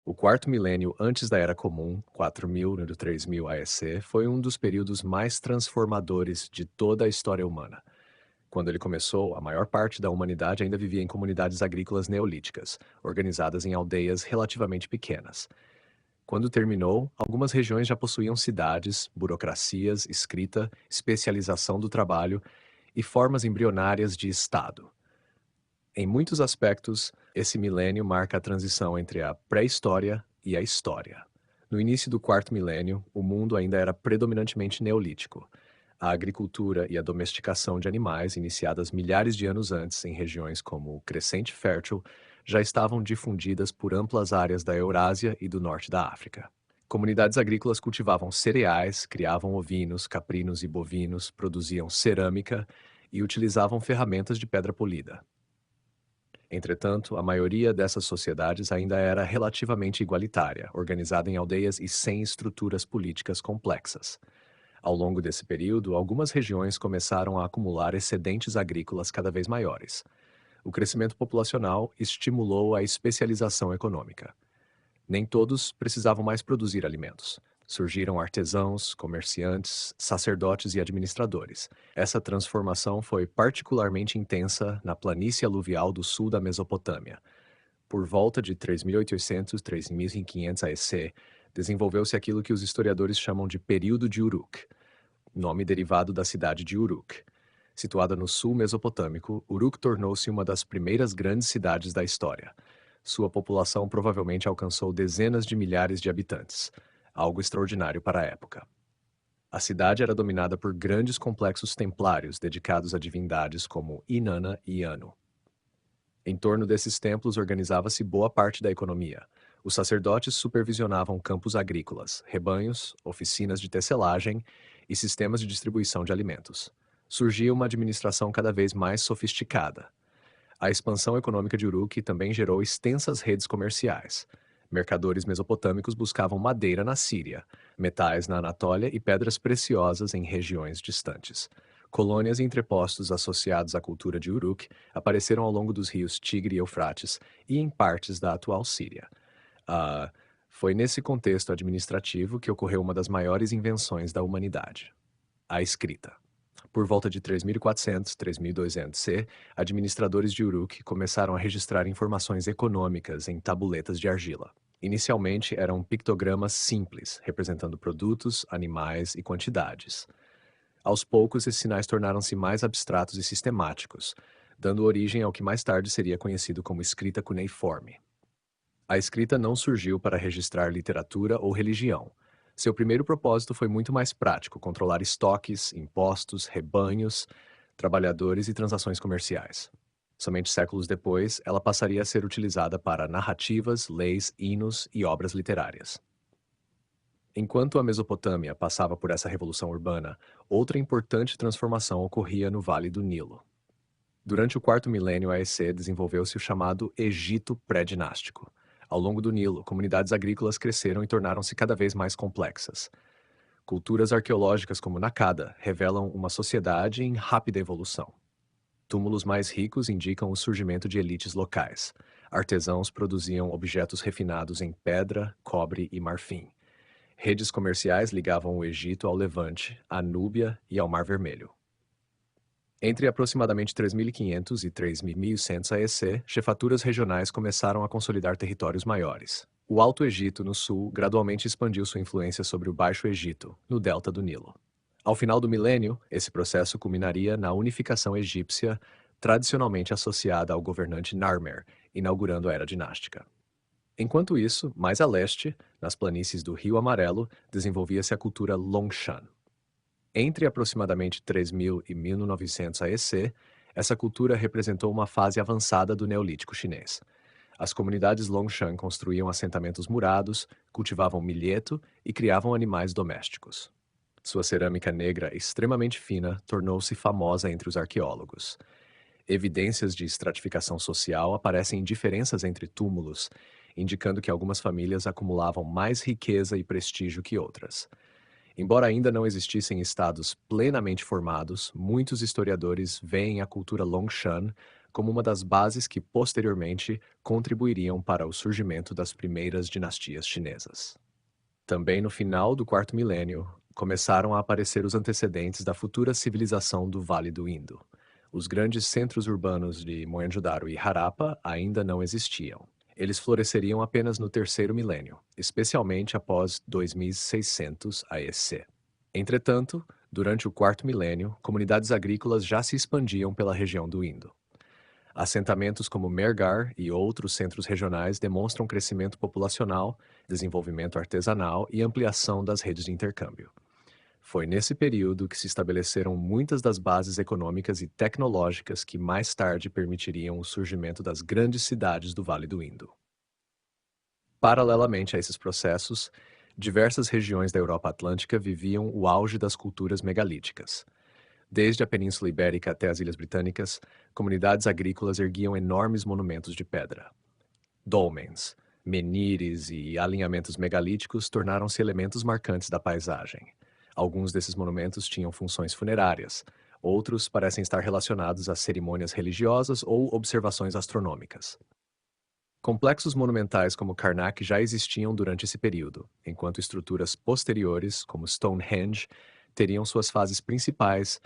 O quarto milênio antes da Era Comum, 4000 no 3000 AEC, foi um dos períodos mais transformadores de toda a história humana. Quando ele começou, a maior parte da humanidade ainda vivia em comunidades agrícolas neolíticas, organizadas em aldeias relativamente pequenas. Quando terminou, algumas regiões já possuíam cidades, burocracias, escrita, especialização do trabalho e formas embrionárias de Estado. Em muitos aspectos, esse milênio marca a transição entre a pré-história e a história. No início do quarto milênio, o mundo ainda era predominantemente neolítico. A agricultura e a domesticação de animais, iniciadas milhares de anos antes em regiões como o Crescente Fértil, já estavam difundidas por amplas áreas da Eurásia e do norte da África. Comunidades agrícolas cultivavam cereais, criavam ovinos, caprinos e bovinos, produziam cerâmica e utilizavam ferramentas de pedra polida. Entretanto, a maioria dessas sociedades ainda era relativamente igualitária, organizada em aldeias e sem estruturas políticas complexas. Ao longo desse período, algumas regiões começaram a acumular excedentes agrícolas cada vez maiores. O crescimento populacional estimulou a especialização econômica. Nem todos precisavam mais produzir alimentos. Surgiram artesãos, comerciantes, sacerdotes e administradores. Essa transformação foi particularmente intensa na planície aluvial do sul da Mesopotâmia. Por volta de 3800-3500 AEC, desenvolveu-se aquilo que os historiadores chamam de período de Uruk, nome derivado da cidade de Uruk. Situada no sul mesopotâmico, Uruk tornou-se uma das primeiras grandes cidades da história. Sua população provavelmente alcançou dezenas de milhares de habitantes, algo extraordinário para a época. A cidade era dominada por grandes complexos templários dedicados a divindades como Inanna e Anu. Em torno desses templos organizava-se boa parte da economia. Os sacerdotes supervisionavam campos agrícolas, rebanhos, oficinas de tecelagem e sistemas de distribuição de alimentos. Surgia uma administração cada vez mais sofisticada. A expansão econômica de Uruk também gerou extensas redes comerciais. Mercadores mesopotâmicos buscavam madeira na Síria, metais na Anatólia e pedras preciosas em regiões distantes. Colônias e entrepostos associados à cultura de Uruk apareceram ao longo dos rios Tigre e Eufrates e em partes da atual Síria. Ah, Foi nesse contexto administrativo que ocorreu uma das maiores invenções da humanidade: a escrita. Por volta de 3400-3200 C, administradores de Uruk começaram a registrar informações econômicas em tabuletas de argila. Inicialmente eram pictogramas simples, representando produtos, animais e quantidades. Aos poucos, esses sinais tornaram-se mais abstratos e sistemáticos, dando origem ao que mais tarde seria conhecido como escrita cuneiforme. A escrita não surgiu para registrar literatura ou religião. Seu primeiro propósito foi muito mais prático: controlar estoques, impostos, rebanhos, trabalhadores e transações comerciais. Somente séculos depois, ela passaria a ser utilizada para narrativas, leis, hinos e obras literárias. Enquanto a Mesopotâmia passava por essa revolução urbana, outra importante transformação ocorria no Vale do Nilo. Durante o quarto milênio AEC, desenvolveu-se o chamado Egito pré-dinástico. Ao longo do Nilo, comunidades agrícolas cresceram e tornaram-se cada vez mais complexas. Culturas arqueológicas como Nakada revelam uma sociedade em rápida evolução. Túmulos mais ricos indicam o surgimento de elites locais. Artesãos produziam objetos refinados em pedra, cobre e marfim. Redes comerciais ligavam o Egito ao Levante, à Núbia e ao Mar Vermelho. Entre aproximadamente 3500 e 3100 AEC, chefaturas regionais começaram a consolidar territórios maiores. O Alto Egito, no sul, gradualmente expandiu sua influência sobre o Baixo Egito, no delta do Nilo. Ao final do milênio, esse processo culminaria na unificação egípcia, tradicionalmente associada ao governante Narmer, inaugurando a era dinástica. Enquanto isso, mais a leste, nas planícies do Rio Amarelo, desenvolvia-se a cultura Longshan. Entre aproximadamente 3000 e 1900 AEC, essa cultura representou uma fase avançada do Neolítico chinês. As comunidades Longshan construíam assentamentos murados, cultivavam milheto e criavam animais domésticos. Sua cerâmica negra extremamente fina tornou-se famosa entre os arqueólogos. Evidências de estratificação social aparecem em diferenças entre túmulos, indicando que algumas famílias acumulavam mais riqueza e prestígio que outras. Embora ainda não existissem estados plenamente formados, muitos historiadores veem a cultura Longshan como uma das bases que posteriormente contribuiriam para o surgimento das primeiras dinastias chinesas. Também no final do quarto milênio, começaram a aparecer os antecedentes da futura civilização do Vale do Indo. Os grandes centros urbanos de Mohenjo-daro e Harappa ainda não existiam. Eles floresceriam apenas no terceiro milênio, especialmente após 2600 AEC. Entretanto, durante o quarto milênio, comunidades agrícolas já se expandiam pela região do Indo. Assentamentos como Mehrgarh e outros centros regionais demonstram crescimento populacional, desenvolvimento artesanal e ampliação das redes de intercâmbio. Foi nesse período que se estabeleceram muitas das bases econômicas e tecnológicas que mais tarde permitiriam o surgimento das grandes cidades do Vale do Indo. Paralelamente a esses processos, diversas regiões da Europa Atlântica viviam o auge das culturas megalíticas. Desde a Península Ibérica até as Ilhas Britânicas, comunidades agrícolas erguiam enormes monumentos de pedra. Dolmens, menires e alinhamentos megalíticos tornaram-se elementos marcantes da paisagem. Alguns desses monumentos tinham funções funerárias, outros parecem estar relacionados a cerimônias religiosas ou observações astronômicas. Complexos monumentais como Karnak já existiam durante esse período, enquanto estruturas posteriores, como Stonehenge, teriam suas fases principais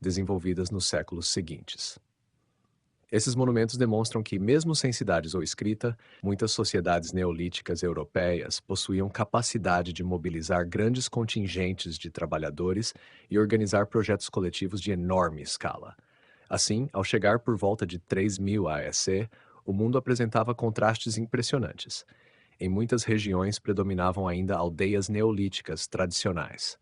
desenvolvidas nos séculos seguintes. Esses monumentos demonstram que, mesmo sem cidades ou escrita, muitas sociedades neolíticas europeias possuíam capacidade de mobilizar grandes contingentes de trabalhadores e organizar projetos coletivos de enorme escala. Assim, ao chegar por volta de 3000 AEC, o mundo apresentava contrastes impressionantes. Em muitas regiões predominavam ainda aldeias neolíticas tradicionais.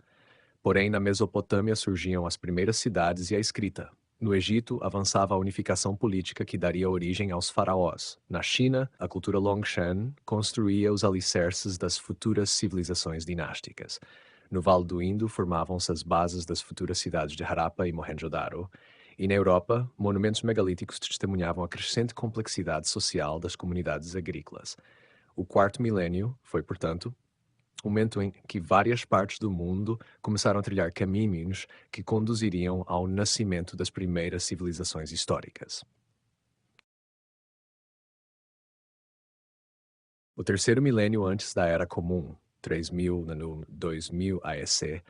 Porém, na Mesopotâmia surgiam as primeiras cidades e a escrita. No Egito, avançava a unificação política que daria origem aos faraós. Na China, a cultura Longshan construía os alicerces das futuras civilizações dinásticas. No Vale do Indo, formavam-se as bases das futuras cidades de Harappa e Mohenjo-daro. E na Europa, monumentos megalíticos testemunhavam a crescente complexidade social das comunidades agrícolas. O quarto milênio foi, portanto, o momento em que várias partes do mundo começaram a trilhar caminhos que conduziriam ao nascimento das primeiras civilizações históricas. O terceiro milênio antes da Era Comum, 3000 no 2000 AEC,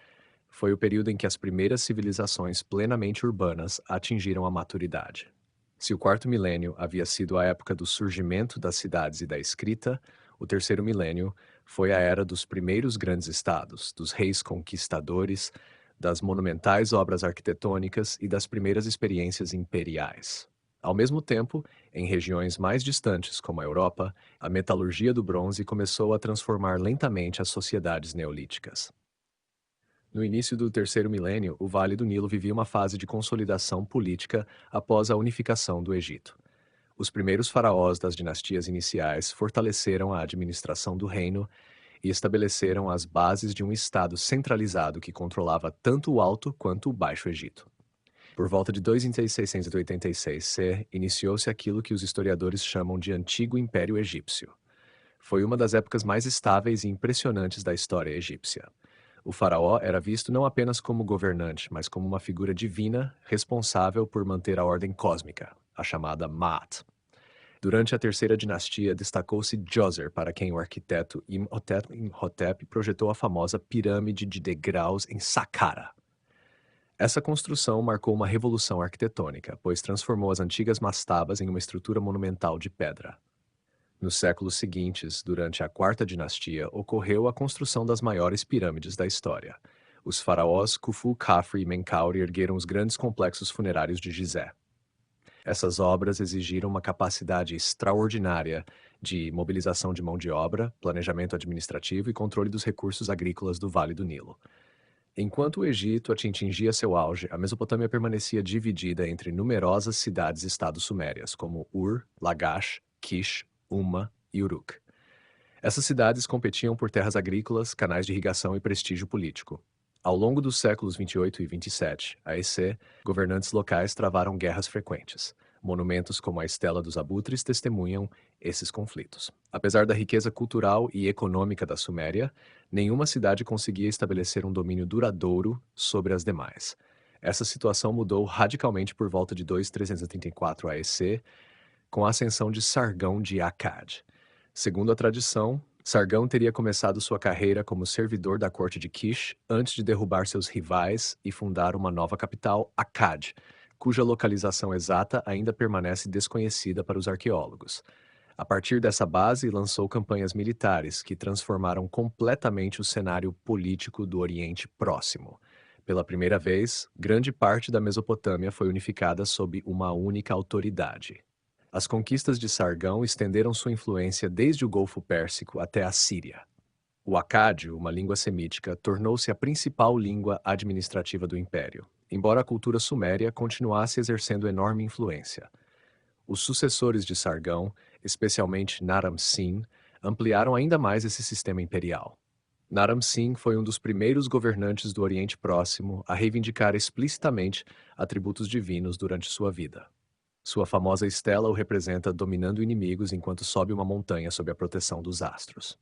foi o período em que as primeiras civilizações plenamente urbanas atingiram a maturidade. Se o quarto milênio havia sido a época do surgimento das cidades e da escrita, o terceiro milênio foi a era dos primeiros grandes estados, dos reis conquistadores, das monumentais obras arquitetônicas e das primeiras experiências imperiais. Ao mesmo tempo, em regiões mais distantes, como a Europa, a metalurgia do bronze começou a transformar lentamente as sociedades neolíticas. No início do terceiro milênio, o Vale do Nilo vivia uma fase de consolidação política após a unificação do Egito. Os primeiros faraós das dinastias iniciais fortaleceram a administração do reino e estabeleceram as bases de um estado centralizado que controlava tanto o Alto quanto o Baixo Egito. Por volta de 2686 C, iniciou-se aquilo que os historiadores chamam de Antigo Império Egípcio. Foi uma das épocas mais estáveis e impressionantes da história egípcia. O faraó era visto não apenas como governante, mas como uma figura divina responsável por manter a ordem cósmica, a chamada Ma'at. Durante a terceira dinastia, destacou-se Djoser, para quem o arquiteto Imhotep projetou a famosa pirâmide de degraus em Saqqara. Essa construção marcou uma revolução arquitetônica, pois transformou as antigas mastabas em uma estrutura monumental de pedra. Nos séculos seguintes, durante a quarta dinastia, ocorreu a construção das maiores pirâmides da história. Os faraós Khufu, Khafre e Menkaure ergueram os grandes complexos funerários de Gizé. Essas obras exigiram uma capacidade extraordinária de mobilização de mão de obra, planejamento administrativo e controle dos recursos agrícolas do Vale do Nilo. Enquanto o Egito atingia seu auge, a Mesopotâmia permanecia dividida entre numerosas cidades-estados sumérias, como Ur, Lagash, Kish, Umma e Uruk. Essas cidades competiam por terras agrícolas, canais de irrigação e prestígio político. Ao longo dos séculos 28 e 27 AEC, governantes locais travaram guerras frequentes. Monumentos como a Estela dos Abutres testemunham esses conflitos. Apesar da riqueza cultural e econômica da Suméria, nenhuma cidade conseguia estabelecer um domínio duradouro sobre as demais. Essa situação mudou radicalmente por volta de 2384 AEC, com a ascensão de Sargão de Akkad. Segundo a tradição, Sargão teria começado sua carreira como servidor da corte de Kish antes de derrubar seus rivais e fundar uma nova capital, Akkad, cuja localização exata ainda permanece desconhecida para os arqueólogos. A partir dessa base, lançou campanhas militares que transformaram completamente o cenário político do Oriente Próximo. Pela primeira vez, grande parte da Mesopotâmia foi unificada sob uma única autoridade. As conquistas de Sargão estenderam sua influência desde o Golfo Pérsico até a Síria. O acádio, uma língua semítica, tornou-se a principal língua administrativa do império, embora a cultura suméria continuasse exercendo enorme influência. Os sucessores de Sargão, especialmente Naram-Sin, ampliaram ainda mais esse sistema imperial. Naram-Sin foi um dos primeiros governantes do Oriente Próximo a reivindicar explicitamente atributos divinos durante sua vida. Sua famosa estela o representa dominando inimigos enquanto sobe uma montanha sob a proteção dos astros.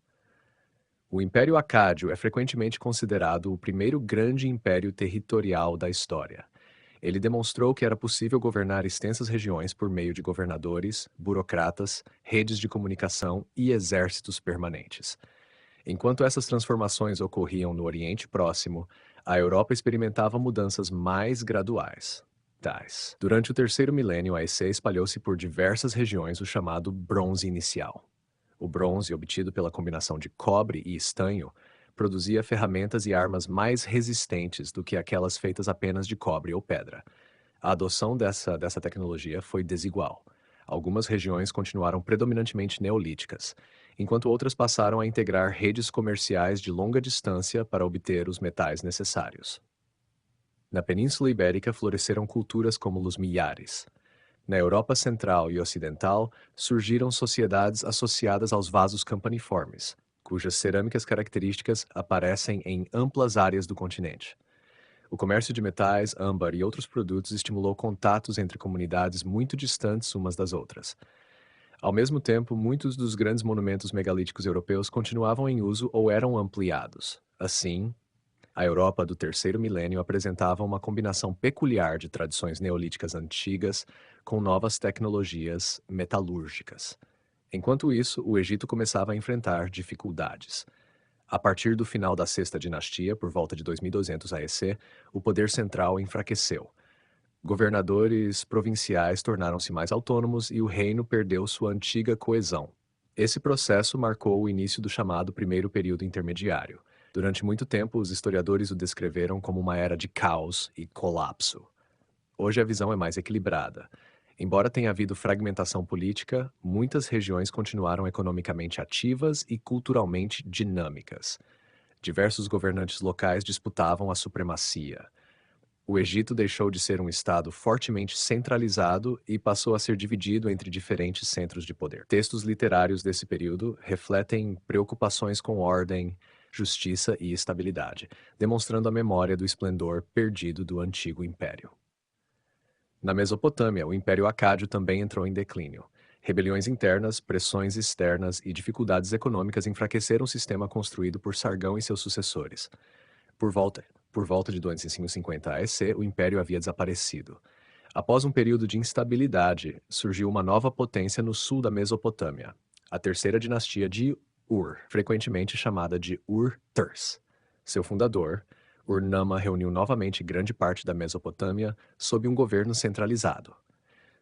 O Império Acádio é frequentemente considerado o primeiro grande império territorial da história. Ele demonstrou que era possível governar extensas regiões por meio de governadores, burocratas, redes de comunicação e exércitos permanentes. Enquanto essas transformações ocorriam no Oriente Próximo, a Europa experimentava mudanças mais graduais. Durante o terceiro milênio, a EC espalhou-se por diversas regiões o chamado Bronze Inicial. O bronze, obtido pela combinação de cobre e estanho, produzia ferramentas e armas mais resistentes do que aquelas feitas apenas de cobre ou pedra. A adoção dessa tecnologia foi desigual. Algumas regiões continuaram predominantemente neolíticas, enquanto outras passaram a integrar redes comerciais de longa distância para obter os metais necessários. Na Península Ibérica floresceram culturas como os milhares. Na Europa Central e Ocidental surgiram sociedades associadas aos vasos campaniformes, cujas cerâmicas características aparecem em amplas áreas do continente. O comércio de metais, âmbar e outros produtos estimulou contatos entre comunidades muito distantes umas das outras. Ao mesmo tempo, muitos dos grandes monumentos megalíticos europeus continuavam em uso ou eram ampliados. Assim, a Europa do terceiro milênio apresentava uma combinação peculiar de tradições neolíticas antigas com novas tecnologias metalúrgicas. Enquanto isso, o Egito começava a enfrentar dificuldades. A partir do final da Sexta Dinastia, por volta de 2200 AEC, o poder central enfraqueceu. Governadores provinciais tornaram-se mais autônomos e o reino perdeu sua antiga coesão. Esse processo marcou o início do chamado Primeiro Período Intermediário. Durante muito tempo, os historiadores o descreveram como uma era de caos e colapso. Hoje a visão é mais equilibrada. Embora tenha havido fragmentação política, muitas regiões continuaram economicamente ativas e culturalmente dinâmicas. Diversos governantes locais disputavam a supremacia. O Egito deixou de ser um estado fortemente centralizado e passou a ser dividido entre diferentes centros de poder. Textos literários desse período refletem preocupações com ordem, justiça e estabilidade, demonstrando a memória do esplendor perdido do antigo império. Na Mesopotâmia, o Império Acádio também entrou em declínio. Rebeliões internas, pressões externas e dificuldades econômicas enfraqueceram o sistema construído por Sargão e seus sucessores. Por volta de 2550 AEC, o império havia desaparecido. Após um período de instabilidade, surgiu uma nova potência no sul da Mesopotâmia, a terceira dinastia de Ur, frequentemente chamada de Ur-Turs. Seu fundador, Ur-Nama, reuniu novamente grande parte da Mesopotâmia sob um governo centralizado.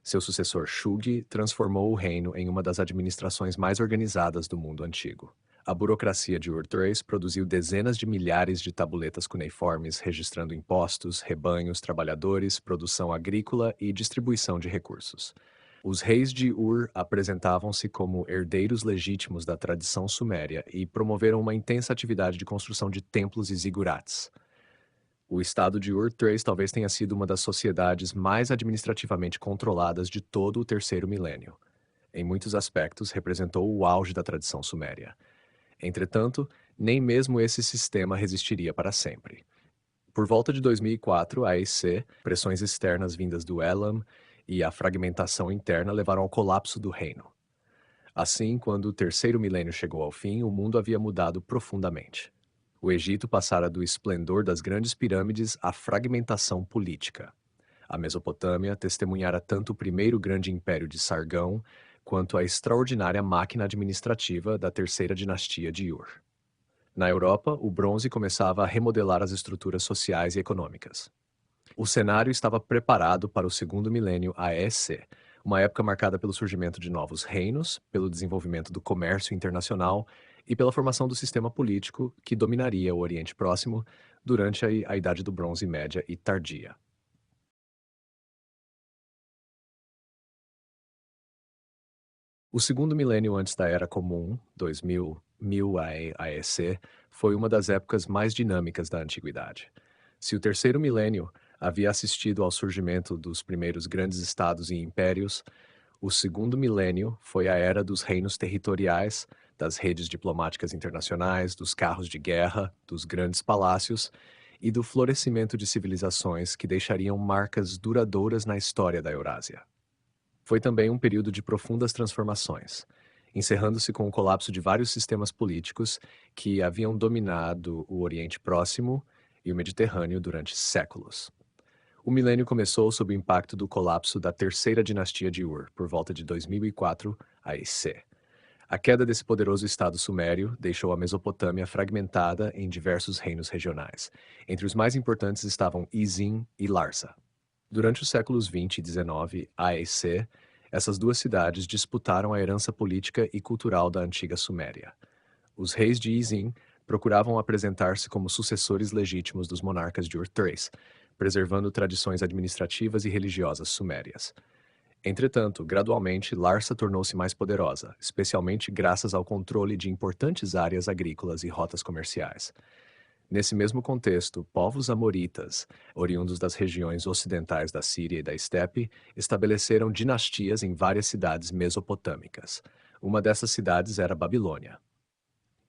Seu sucessor Shugi transformou o reino em uma das administrações mais organizadas do mundo antigo. A burocracia de Ur-3 produziu dezenas de milhares de tabuletas cuneiformes registrando impostos, rebanhos, trabalhadores, produção agrícola e distribuição de recursos. Os reis de Ur apresentavam-se como herdeiros legítimos da tradição suméria e promoveram uma intensa atividade de construção de templos e zigurats. O estado de Ur-3 talvez tenha sido uma das sociedades mais administrativamente controladas de todo o terceiro milênio. Em muitos aspectos, representou o auge da tradição suméria. Entretanto, nem mesmo esse sistema resistiria para sempre. Por volta de 2004, a AEC, pressões externas vindas do Elam e a fragmentação interna levaram ao colapso do reino. Assim, quando o terceiro milênio chegou ao fim, o mundo havia mudado profundamente. O Egito passara do esplendor das grandes pirâmides à fragmentação política. A Mesopotâmia testemunhara tanto o primeiro grande império de Sargão quanto a extraordinária máquina administrativa da terceira dinastia de Ur. Na Europa, o bronze começava a remodelar as estruturas sociais e econômicas. O cenário estava preparado para o segundo milênio AEC, uma época marcada pelo surgimento de novos reinos, pelo desenvolvimento do comércio internacional e pela formação do sistema político que dominaria o Oriente Próximo durante a Idade do Bronze Média e Tardia. O segundo milênio antes da Era Comum, 2000 AEC, foi uma das épocas mais dinâmicas da Antiguidade. Se o terceiro milênio havia assistido ao surgimento dos primeiros grandes estados e impérios, o segundo milênio foi a era dos reinos territoriais, das redes diplomáticas internacionais, dos carros de guerra, dos grandes palácios e do florescimento de civilizações que deixariam marcas duradouras na história da Eurásia. Foi também um período de profundas transformações, encerrando-se com o colapso de vários sistemas políticos que haviam dominado o Oriente Próximo e o Mediterrâneo durante séculos. O milênio começou sob o impacto do colapso da terceira dinastia de Ur, por volta de 2004 AEC. A queda desse poderoso estado sumério deixou a Mesopotâmia fragmentada em diversos reinos regionais. Entre os mais importantes estavam Izin e Larsa. Durante os séculos 20 e 19 AEC, essas duas cidades disputaram a herança política e cultural da antiga Suméria. Os reis de Izin procuravam apresentar-se como sucessores legítimos dos monarcas de Ur-3, preservando tradições administrativas e religiosas sumérias. Entretanto, gradualmente, Larsa tornou-se mais poderosa, especialmente graças ao controle de importantes áreas agrícolas e rotas comerciais. Nesse mesmo contexto, povos amoritas, oriundos das regiões ocidentais da Síria e da Estepe, estabeleceram dinastias em várias cidades mesopotâmicas. Uma dessas cidades era Babilônia.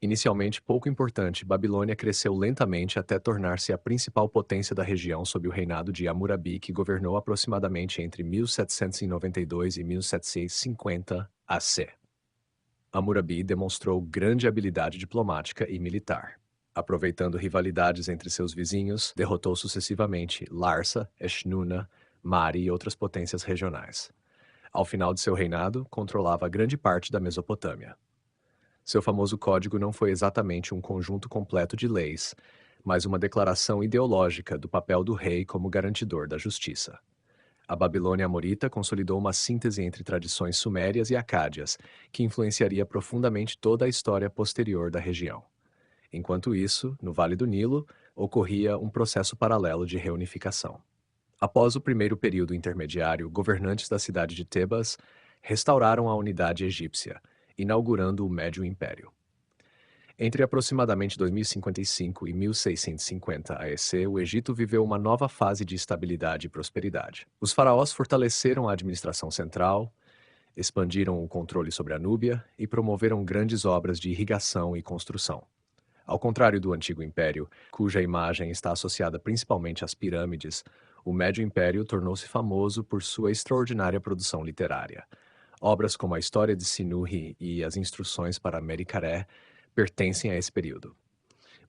Inicialmente pouco importante, Babilônia cresceu lentamente até tornar-se a principal potência da região sob o reinado de Hammurabi, que governou aproximadamente entre 1792 e 1750 AC. Hammurabi demonstrou grande habilidade diplomática e militar. Aproveitando rivalidades entre seus vizinhos, derrotou sucessivamente Larsa, Eshnuna, Mari e outras potências regionais. Ao final de seu reinado, controlava grande parte da Mesopotâmia. Seu famoso código não foi exatamente um conjunto completo de leis, mas uma declaração ideológica do papel do rei como garantidor da justiça. A Babilônia Amorita consolidou uma síntese entre tradições sumérias e acádias, que influenciaria profundamente toda a história posterior da região. Enquanto isso, no Vale do Nilo, ocorria um processo paralelo de reunificação. Após o primeiro período intermediário, governantes da cidade de Tebas restauraram a unidade egípcia, inaugurando o Médio Império. Entre aproximadamente 2055 e 1650 AEC, o Egito viveu uma nova fase de estabilidade e prosperidade. Os faraós fortaleceram a administração central, expandiram o controle sobre a Núbia e promoveram grandes obras de irrigação e construção. Ao contrário do Antigo Império, cuja imagem está associada principalmente às pirâmides, o Médio Império tornou-se famoso por sua extraordinária produção literária. Obras como a História de Sinuhe e as Instruções para Mericaré pertencem a esse período.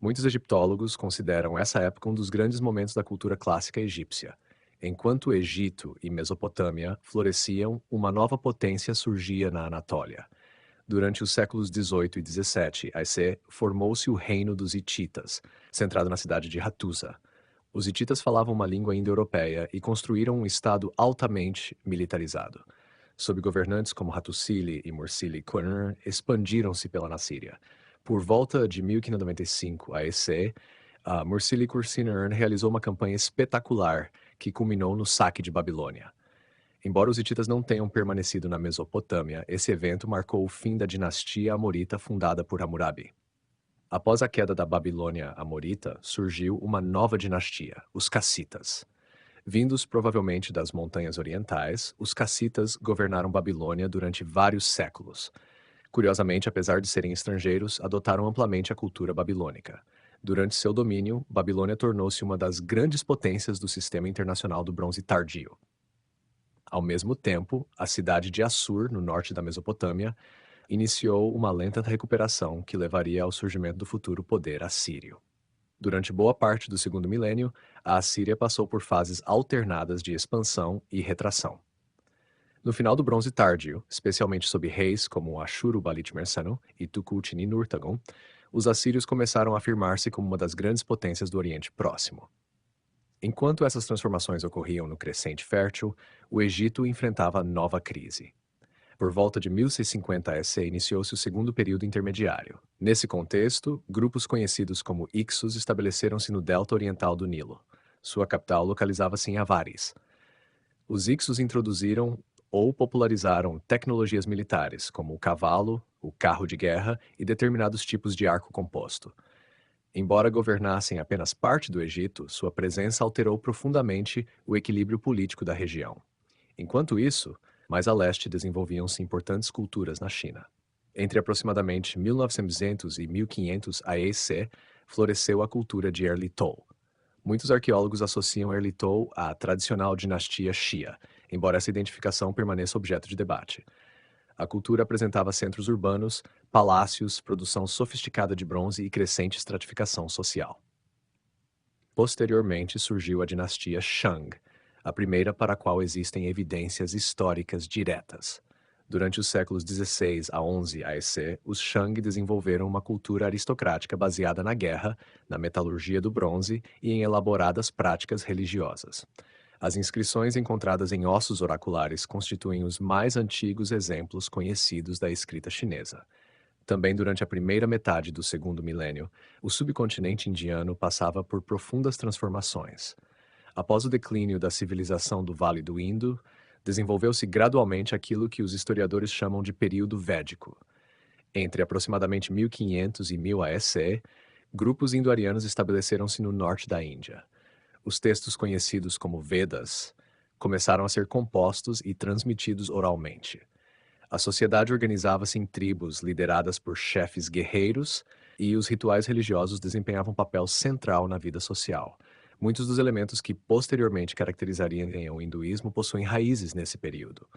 Muitos egiptólogos consideram essa época um dos grandes momentos da cultura clássica egípcia. Enquanto o Egito e Mesopotâmia floresciam, uma nova potência surgia na Anatólia. Durante os séculos XVIII e XVII, AEC, formou-se o Reino dos Hititas, centrado na cidade de Hattusa. Os hititas falavam uma língua indo-europeia e construíram um estado altamente militarizado. Sob governantes como Hattusili e Mursili Qurn, expandiram-se pela Nassíria. Por volta de 1595 AEC, Mursili Qurn realizou uma campanha espetacular que culminou no saque de Babilônia. Embora os hititas não tenham permanecido na Mesopotâmia, esse evento marcou o fim da dinastia amorita fundada por Hammurabi. Após a queda da Babilônia amorita, surgiu uma nova dinastia, os Cassitas. Vindos provavelmente das montanhas orientais, os Cassitas governaram Babilônia durante vários séculos. Curiosamente, apesar de serem estrangeiros, adotaram amplamente a cultura babilônica. Durante seu domínio, Babilônia tornou-se uma das grandes potências do sistema internacional do Bronze Tardio. Ao mesmo tempo, a cidade de Assur, no norte da Mesopotâmia, iniciou uma lenta recuperação que levaria ao surgimento do futuro poder assírio. Durante boa parte do segundo milênio, a Assíria passou por fases alternadas de expansão e retração. No final do Bronze Tárdio, especialmente sob reis como Ashurbanipal e Tukulti-Ninurtagon, os assírios começaram a afirmar-se como uma das grandes potências do Oriente Próximo. Enquanto essas transformações ocorriam no crescente fértil, o Egito enfrentava nova crise. Por volta de 1650 SE iniciou-se o segundo período intermediário. Nesse contexto, grupos conhecidos como Hicsos estabeleceram-se no delta oriental do Nilo. Sua capital localizava-se em Avaris. Os Hicsos introduziram ou popularizaram tecnologias militares, como o cavalo, o carro de guerra e determinados tipos de arco composto. Embora governassem apenas parte do Egito, sua presença alterou profundamente o equilíbrio político da região. Enquanto isso, mais a leste desenvolviam-se importantes culturas na China. Entre aproximadamente 1900 e 1500 AEC, floresceu a cultura de Erlitou. Muitos arqueólogos associam Erlitou à tradicional dinastia Xia, embora essa identificação permaneça objeto de debate. A cultura apresentava centros urbanos, palácios, produção sofisticada de bronze e crescente estratificação social. Posteriormente surgiu a dinastia Shang, a primeira para a qual existem evidências históricas diretas. Durante os séculos 16 a 11 AEC, os Shang desenvolveram uma cultura aristocrática baseada na guerra, na metalurgia do bronze e em elaboradas práticas religiosas. As inscrições encontradas em ossos oraculares constituem os mais antigos exemplos conhecidos da escrita chinesa. Também durante a primeira metade do segundo milênio, o subcontinente indiano passava por profundas transformações. Após o declínio da civilização do Vale do Indo, desenvolveu-se gradualmente aquilo que os historiadores chamam de período védico. Entre aproximadamente 1500 e 1000 AEC, grupos indo-arianos estabeleceram-se no norte da Índia. Os textos conhecidos como Vedas começaram a ser compostos e transmitidos oralmente. A sociedade organizava-se em tribos lideradas por chefes guerreiros e os rituais religiosos desempenhavam um papel central na vida social. Muitos dos elementos que posteriormente caracterizariam o hinduísmo possuem raízes nesse período.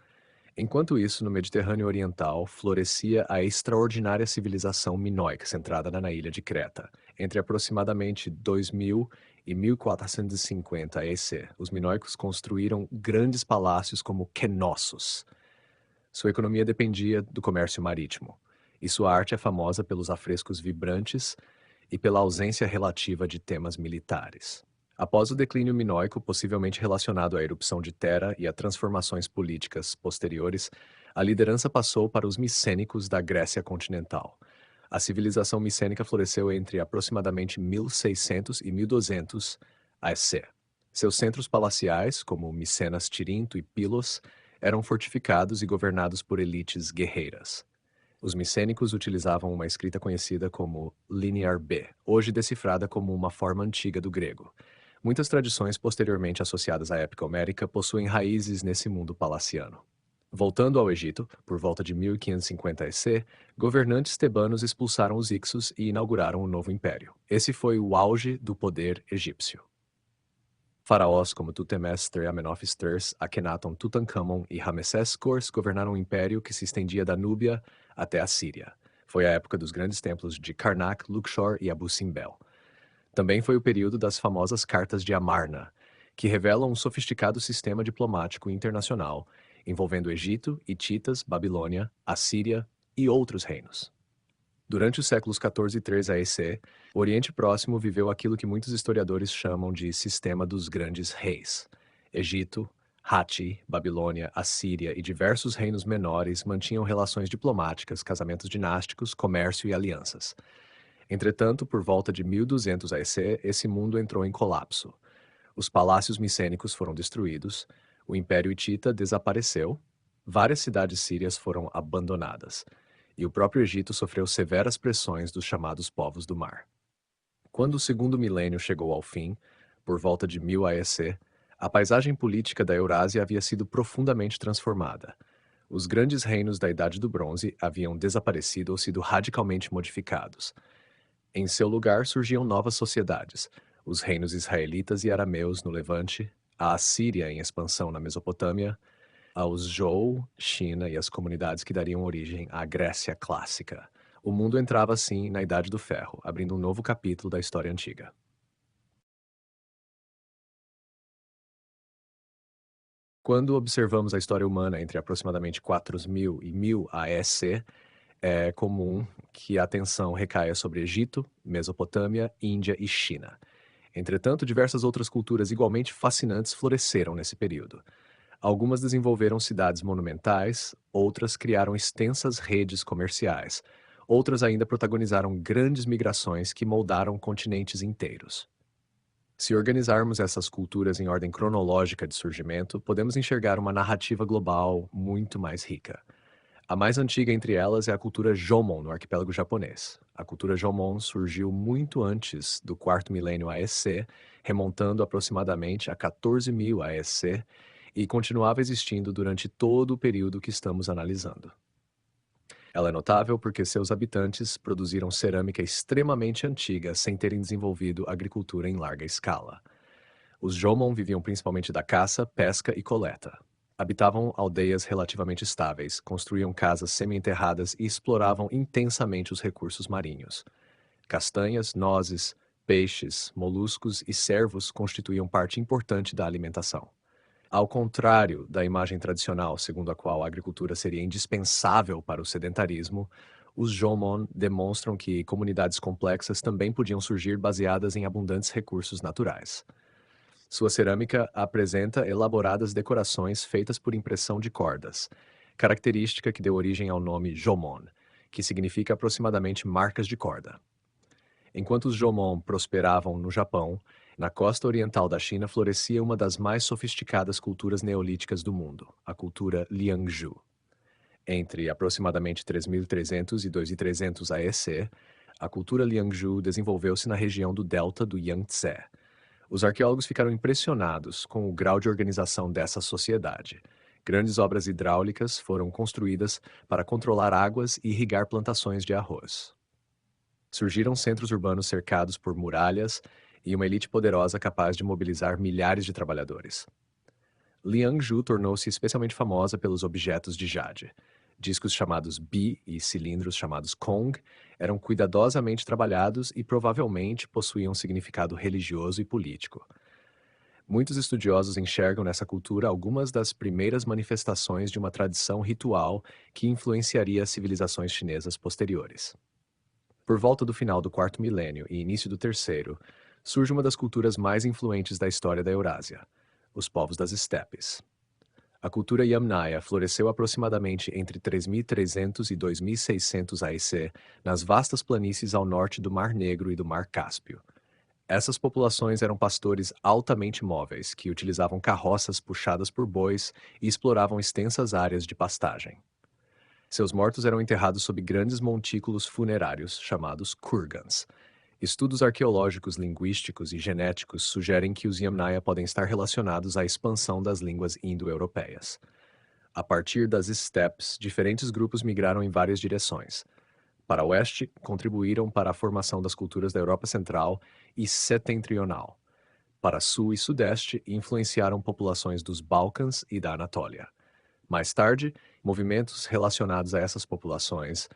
Enquanto isso, no Mediterrâneo Oriental, florescia a extraordinária civilização minoica centrada na ilha de Creta. Entre aproximadamente 2000 e 1450 EC, os minoicos construíram grandes palácios como Knossos. Sua economia dependia do comércio marítimo, e sua arte é famosa pelos afrescos vibrantes e pela ausência relativa de temas militares. Após o declínio minoico, possivelmente relacionado à erupção de Tera e a transformações políticas posteriores, a liderança passou para os micênicos da Grécia continental. A civilização micênica floresceu entre aproximadamente 1600 e 1200 AC. Seus centros palaciais, como Micenas Tirinto e Pilos, eram fortificados e governados por elites guerreiras. Os micênicos utilizavam uma escrita conhecida como Linear B, hoje decifrada como uma forma antiga do grego. Muitas tradições posteriormente associadas à época homérica possuem raízes nesse mundo palaciano. Voltando ao Egito, por volta de 1550 EC, governantes tebanos expulsaram os Hicsos e inauguraram um novo império. Esse foi o auge do poder egípcio. Faraós como Tutemestre e Amenófis Akhenaton Tutankhamon e Ramessés IV governaram um império que se estendia da Núbia até a Síria. Foi a época dos grandes templos de Karnak, Luxor e Abu Simbel. Também foi o período das famosas Cartas de Amarna, que revelam um sofisticado sistema diplomático internacional envolvendo Egito, Hititas, Babilônia, Assíria e outros reinos. Durante os séculos 14 e 13 AEC, o Oriente Próximo viveu aquilo que muitos historiadores chamam de Sistema dos Grandes Reis. Egito, Hatti, Babilônia, Assíria e diversos reinos menores mantinham relações diplomáticas, casamentos dinásticos, comércio e alianças. Entretanto, por volta de 1200 AEC, esse mundo entrou em colapso. Os palácios micênicos foram destruídos, o Império Hitita desapareceu, várias cidades sírias foram abandonadas, e o próprio Egito sofreu severas pressões dos chamados povos do mar. Quando o segundo milênio chegou ao fim, por volta de 1000 AEC, a paisagem política da Eurásia havia sido profundamente transformada. Os grandes reinos da Idade do Bronze haviam desaparecido ou sido radicalmente modificados. Em seu lugar surgiam novas sociedades, os reinos israelitas e arameus no Levante, a Assíria em expansão na Mesopotâmia, aos Zhou, China e as comunidades que dariam origem à Grécia clássica. O mundo entrava assim na Idade do Ferro, abrindo um novo capítulo da história antiga. Quando observamos a história humana entre aproximadamente 4000 e 1000 AEC, é comum que a atenção recaia sobre Egito, Mesopotâmia, Índia e China. Entretanto, diversas outras culturas igualmente fascinantes floresceram nesse período. Algumas desenvolveram cidades monumentais, outras criaram extensas redes comerciais, outras ainda protagonizaram grandes migrações que moldaram continentes inteiros. Se organizarmos essas culturas em ordem cronológica de surgimento, podemos enxergar uma narrativa global muito mais rica. A mais antiga entre elas é a cultura Jomon, no arquipélago japonês. A cultura Jomon surgiu muito antes do quarto milênio AEC, remontando aproximadamente a 14.000 AEC, e continuava existindo durante todo o período que estamos analisando. Ela é notável porque seus habitantes produziram cerâmica extremamente antiga sem terem desenvolvido agricultura em larga escala. Os Jomon viviam principalmente da caça, pesca e coleta. Habitavam aldeias relativamente estáveis, construíam casas semi-enterradas e exploravam intensamente os recursos marinhos. Castanhas, nozes, peixes, moluscos e cervos constituíam parte importante da alimentação. Ao contrário da imagem tradicional, segundo a qual a agricultura seria indispensável para o sedentarismo, os Jomon demonstram que comunidades complexas também podiam surgir baseadas em abundantes recursos naturais. Sua cerâmica apresenta elaboradas decorações feitas por impressão de cordas, característica que deu origem ao nome Jomon, que significa aproximadamente marcas de corda. Enquanto os Jomon prosperavam no Japão, na costa oriental da China florescia uma das mais sofisticadas culturas neolíticas do mundo, a cultura Liangzhu. Entre aproximadamente 3.300 e 2.300 AEC, a cultura Liangzhu desenvolveu-se na região do delta do Yangtze. Os arqueólogos ficaram impressionados com o grau de organização dessa sociedade. Grandes obras hidráulicas foram construídas para controlar águas e irrigar plantações de arroz. Surgiram centros urbanos cercados por muralhas e uma elite poderosa capaz de mobilizar milhares de trabalhadores. Liangzhu tornou-se especialmente famosa pelos objetos de jade. Discos chamados Bi e cilindros chamados Kong eram cuidadosamente trabalhados e provavelmente possuíam significado religioso e político. Muitos estudiosos enxergam nessa cultura algumas das primeiras manifestações de uma tradição ritual que influenciaria as civilizações chinesas posteriores. Por volta do final do quarto milênio e início do terceiro, surge uma das culturas mais influentes da história da Eurásia, os povos das estepes. A cultura Yamnaya floresceu aproximadamente entre 3.300 e 2.600 AEC nas vastas planícies ao norte do Mar Negro e do Mar Cáspio. Essas populações eram pastores altamente móveis, que utilizavam carroças puxadas por bois e exploravam extensas áreas de pastagem. Seus mortos eram enterrados sob grandes montículos funerários, chamados kurgans. Estudos arqueológicos, linguísticos e genéticos sugerem que os Yamnaya podem estar relacionados à expansão das línguas indo-europeias. A partir das estepes, diferentes grupos migraram em várias direções. Para o oeste, contribuíram para a formação das culturas da Europa Central e Setentrional. Para sul e sudeste, influenciaram populações dos Balcãs e da Anatólia. Mais tarde, movimentos relacionados a essas populações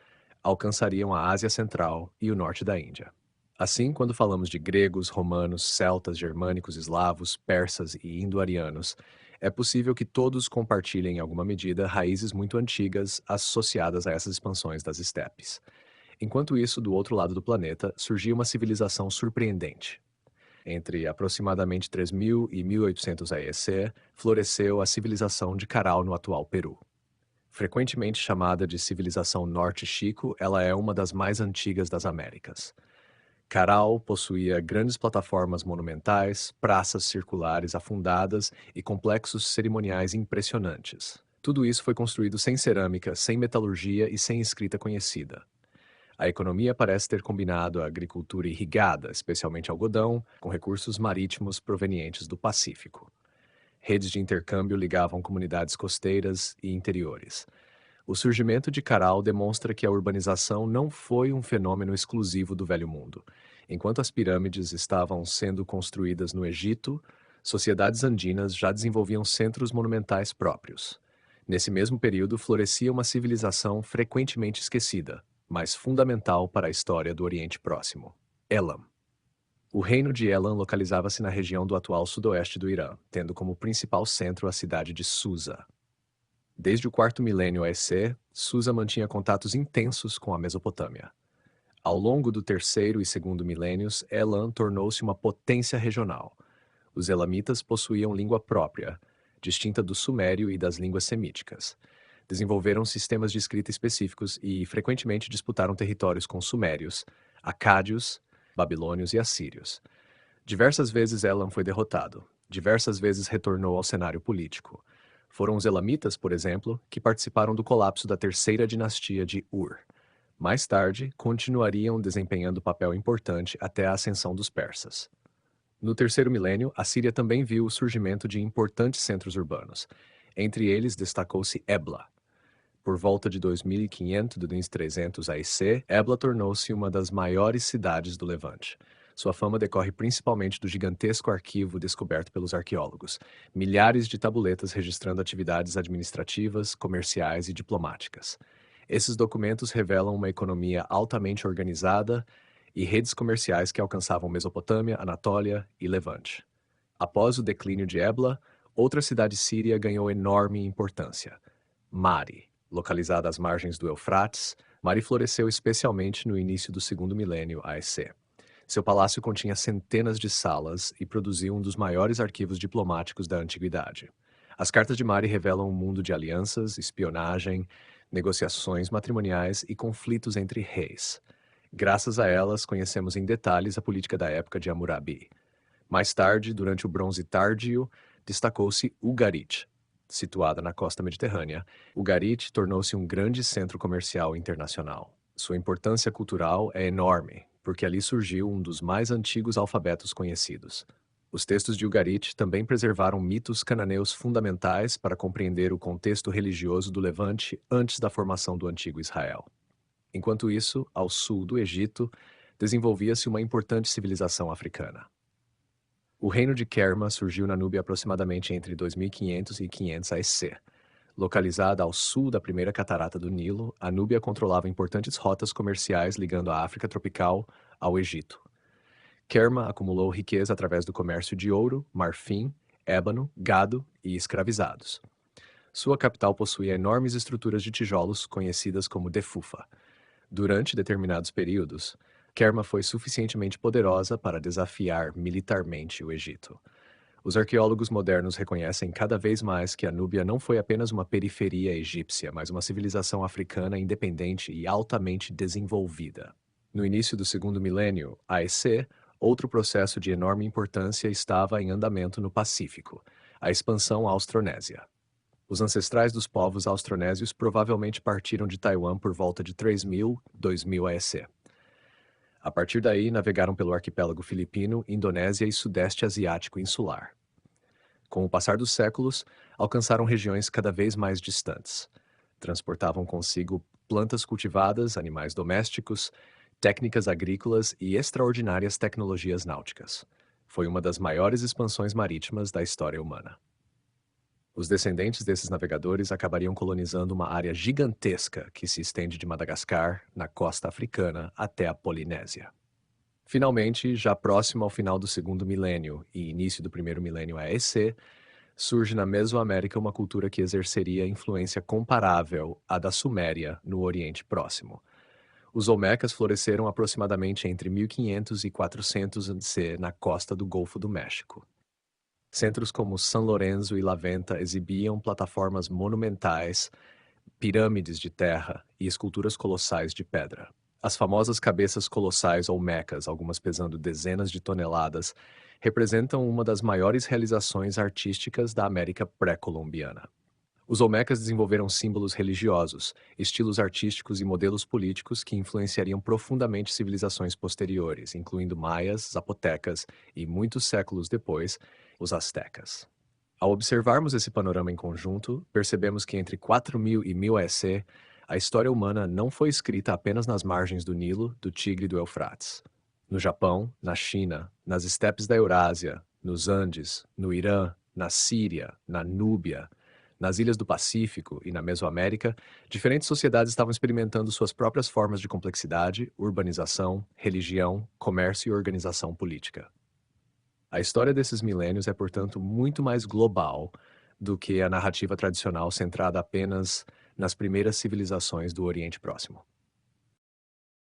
alcançariam a Ásia Central e o norte da Índia. Assim, quando falamos de gregos, romanos, celtas, germânicos, eslavos, persas e indo-arianos, é possível que todos compartilhem em alguma medida raízes muito antigas associadas a essas expansões das estepes. Enquanto isso, do outro lado do planeta, surgiu uma civilização surpreendente. Entre aproximadamente 3.000 e 1.800 AEC, floresceu a civilização de Caral no atual Peru. Frequentemente chamada de civilização Norte Chico, ela é uma das mais antigas das Américas. Caral possuía grandes plataformas monumentais, praças circulares afundadas e complexos cerimoniais impressionantes. Tudo isso foi construído sem cerâmica, sem metalurgia e sem escrita conhecida. A economia parece ter combinado a agricultura irrigada, especialmente algodão, com recursos marítimos provenientes do Pacífico. Redes de intercâmbio ligavam comunidades costeiras e interiores. O surgimento de Caral demonstra que a urbanização não foi um fenômeno exclusivo do Velho Mundo. Enquanto as pirâmides estavam sendo construídas no Egito, sociedades andinas já desenvolviam centros monumentais próprios. Nesse mesmo período, florescia uma civilização frequentemente esquecida, mas fundamental para a história do Oriente Próximo: Elam. O reino de Elam localizava-se na região do atual sudoeste do Irã, tendo como principal centro a cidade de Susa. Desde o quarto milênio AEC, Susa mantinha contatos intensos com a Mesopotâmia. Ao longo do terceiro e segundo milênios, Elam tornou-se uma potência regional. Os elamitas possuíam língua própria, distinta do sumério e das línguas semíticas. Desenvolveram sistemas de escrita específicos e frequentemente disputaram territórios com sumérios, acádios, babilônios e assírios. Diversas vezes Elam foi derrotado, diversas vezes retornou ao cenário político. Foram os elamitas, por exemplo, que participaram do colapso da terceira dinastia de Ur. Mais tarde, continuariam desempenhando papel importante até a ascensão dos persas. No terceiro milênio, a Síria também viu o surgimento de importantes centros urbanos. Entre eles destacou-se Ebla. Por volta de 2500 e 2300 AEC, Ebla tornou-se uma das maiores cidades do Levante. Sua fama decorre principalmente do gigantesco arquivo descoberto pelos arqueólogos, milhares de tabuletas registrando atividades administrativas, comerciais e diplomáticas. Esses documentos revelam uma economia altamente organizada e redes comerciais que alcançavam Mesopotâmia, Anatólia e Levante. Após o declínio de Ebla, outra cidade síria ganhou enorme importância: Mari. Localizada às margens do Eufrates, Mari floresceu especialmente no início do segundo milênio AEC. Seu palácio continha centenas de salas e produziu um dos maiores arquivos diplomáticos da antiguidade. As cartas de Mari revelam um mundo de alianças, espionagem, negociações matrimoniais e conflitos entre reis. Graças a elas, conhecemos em detalhes a política da época de Hammurabi. Mais tarde, durante o Bronze Tárdio, destacou-se Ugarit. Situada na costa mediterrânea, Ugarit tornou-se um grande centro comercial internacional. Sua importância cultural é enorme, porque ali surgiu um dos mais antigos alfabetos conhecidos. Os textos de Ugarit também preservaram mitos cananeus fundamentais para compreender o contexto religioso do Levante antes da formação do antigo Israel. Enquanto isso, ao sul do Egito, desenvolvia-se uma importante civilização africana. O reino de Kerma surgiu na Núbia aproximadamente entre 2500 e 500 AEC. Localizada ao sul da primeira catarata do Nilo, a Núbia controlava importantes rotas comerciais ligando a África tropical ao Egito. Kerma acumulou riqueza através do comércio de ouro, marfim, ébano, gado e escravizados. Sua capital possuía enormes estruturas de tijolos conhecidas como Defufa. Durante determinados períodos, Kerma foi suficientemente poderosa para desafiar militarmente o Egito. Os arqueólogos modernos reconhecem cada vez mais que a Núbia não foi apenas uma periferia egípcia, mas uma civilização africana independente e altamente desenvolvida. No início do segundo milênio, AEC, outro processo de enorme importância estava em andamento no Pacífico: a expansão austronésia. Os ancestrais dos povos austronésios provavelmente partiram de Taiwan por volta de 3000, 2000 AEC. A partir daí, navegaram pelo arquipélago filipino, Indonésia e Sudeste Asiático insular. Com o passar dos séculos, alcançaram regiões cada vez mais distantes. Transportavam consigo plantas cultivadas, animais domésticos, técnicas agrícolas e extraordinárias tecnologias náuticas. Foi uma das maiores expansões marítimas da história humana. Os descendentes desses navegadores acabariam colonizando uma área gigantesca que se estende de Madagascar, na costa africana, até a Polinésia. Finalmente, já próximo ao final do segundo milênio e início do primeiro milênio AEC, surge na Mesoamérica uma cultura que exerceria influência comparável à da Suméria no Oriente Próximo. Os Olmecas floresceram aproximadamente entre 1500 e 400 AD na costa do Golfo do México. Centros como São Lourenço e La Venta exibiam plataformas monumentais, pirâmides de terra e esculturas colossais de pedra. As famosas cabeças colossais olmecas, algumas pesando dezenas de toneladas, representam uma das maiores realizações artísticas da América pré-colombiana. Os olmecas desenvolveram símbolos religiosos, estilos artísticos e modelos políticos que influenciariam profundamente civilizações posteriores, incluindo maias, zapotecas e, muitos séculos depois, os astecas. Ao observarmos esse panorama em conjunto, percebemos que entre 4000 e 1000 AEC, a história humana não foi escrita apenas nas margens do Nilo, do Tigre e do Eufrates. No Japão, na China, nas estepes da Eurásia, nos Andes, no Irã, na Síria, na Núbia, Nas ilhas do Pacífico e na Mesoamérica, diferentes sociedades estavam experimentando suas próprias formas de complexidade, urbanização, religião, comércio e organização política. A história desses milênios é, portanto, muito mais global do que a narrativa tradicional centrada apenas nas primeiras civilizações do Oriente Próximo.